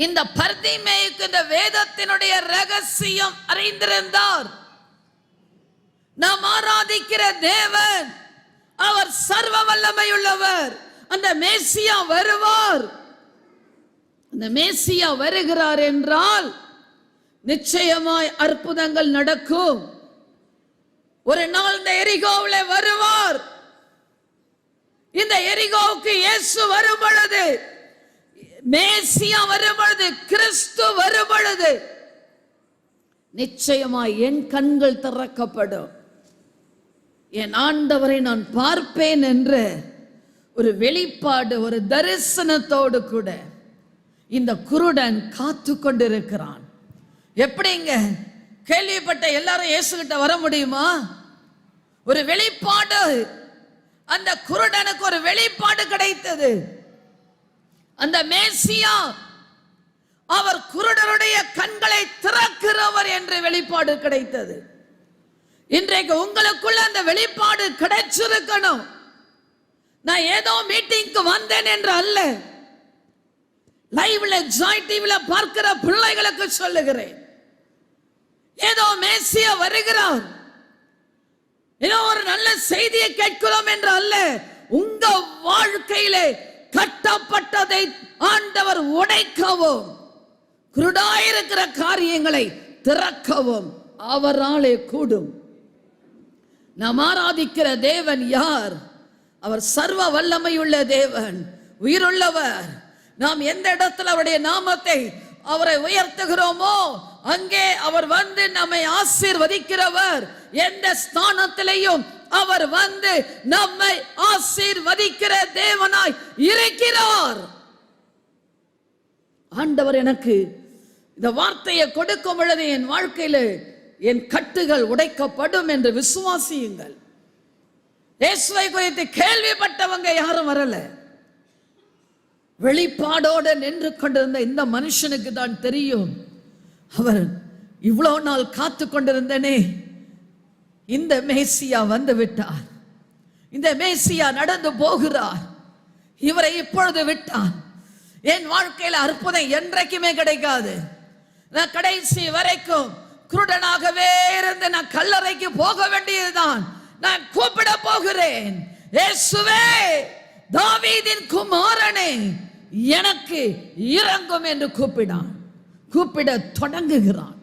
இந்த பர்திமேயுக்கு இந்த வேதத்தினுடைய ரகசியம் அறிந்திருந்தார். நாம் ஆராதிக்கிற தேவன் அவர் சர்வ வல்லமையுள்ளவர். அந்த மேசியா வருவார். அந்த மேசியா வருகிறார் என்றால் நிச்சயமாய் அற்புதங்கள் நடக்கும். ஒரு நாள் இந்த எரிகோவிலே வருவார். இந்த எரிகோவுக்கு இயேசு வரும் பொழுது, மேசியா வரும் பொழுது, கிறிஸ்து வரும் பொழுது நிச்சயமாய் என் கண்கள் திறக்கப்படும். என் ஆண்டவரை நான் பார்ப்பேன் என்ற ஒரு வெளிப்பாடு, ஒரு தரிசனத்தோடு கூட இந்த குருடன் காத்து கொண்டிருக்கிறான். எப்படிங்க கேள்விப்பட்ட எல்லாரும் இயேசுகிட்ட வர முடியுமா? ஒரு வெளிப்பாடு. அந்த குருடனுக்கு ஒரு வெளிப்பாடு கிடைத்தது. அந்த மேசியா அவர் குருடருடைய கண்களை திறக்கிறவர் என்று வெளிப்பாடு கிடைத்தது. இன்றைக்கு உங்களுக்குள்ள அந்த வெளிப்பாடு கிடைச்சிருக்கணும். நான் ஏதோ மீட்டிங்க்கு வந்தேன் என்று அல்ல, லைவ்ல ஜாய் டிவில பார்க்கிற பிள்ளைகளுக்கு சொல்லுகிறேன். ஏதோ மேசியா வருகிறார், ஏதோ ஒரு நல்ல செய்தியை கேட்கிறோம் என்று அல்ல, உங்க வாழ்க்கையிலே கட்டப்பட்டதை ஆண்டவர் உடைக்கவும், குருடாயிருக்கிற காரியங்களை திறக்கவும் அவராலே கூடும். நாம் ஆராதிக்கிற தேவன் யார்? அவர் சர்வ வல்லமையுள்ள தேவன், உயிருள்ளவர். நாம் எந்த இடத்துல அவருடைய நாமத்தை அவரை உயர்த்துகிறோமோ அங்கே அவர் வந்து நம்மை ஆசீர்வதிக்கிறவர். எந்த ஸ்தானத்திலேயும் அவர் வந்து நம்மை ஆசீர்வதிக்கிற தேவனாய் இருக்கிறார். ஆண்டவர் எனக்கு இந்த வார்த்தையை கொடுக்கும் பொழுது என் வாழ்க்கையில என் கட்டுகள் உடைக்கப்படும் என்று விசுவாசியுங்கள். இயேசுவை குறித்து கேள்விப்பட்டவங்க யாரும் வரல. வெளிப்பாடோடு நின்று கொண்டிருந்த இந்த மனுஷனுக்கு தான் தெரியும், அவர் இவ்வளவு நாள் காத்து கொண்டிருந்தனே, இந்த மேசியா வந்து விட்டார், இந்த மேசியா நடந்து போகிறார், இவரை இப்பொழுது விட்டான். என் வாழ்க்கையில அற்புதம் என்றைக்குமே கிடைக்காது. நான் கடைசி வரைக்கும் குருடனாகவே இருந்து நான் கல்லறைக்கு போக வேண்டியதுதான். நான் கூப்பிட போகிறேன், இயேசுவே, தாவீதின் குமாரனே, எனக்கு இரங்கும் என்று கூப்பிட தொடங்குகிறான்.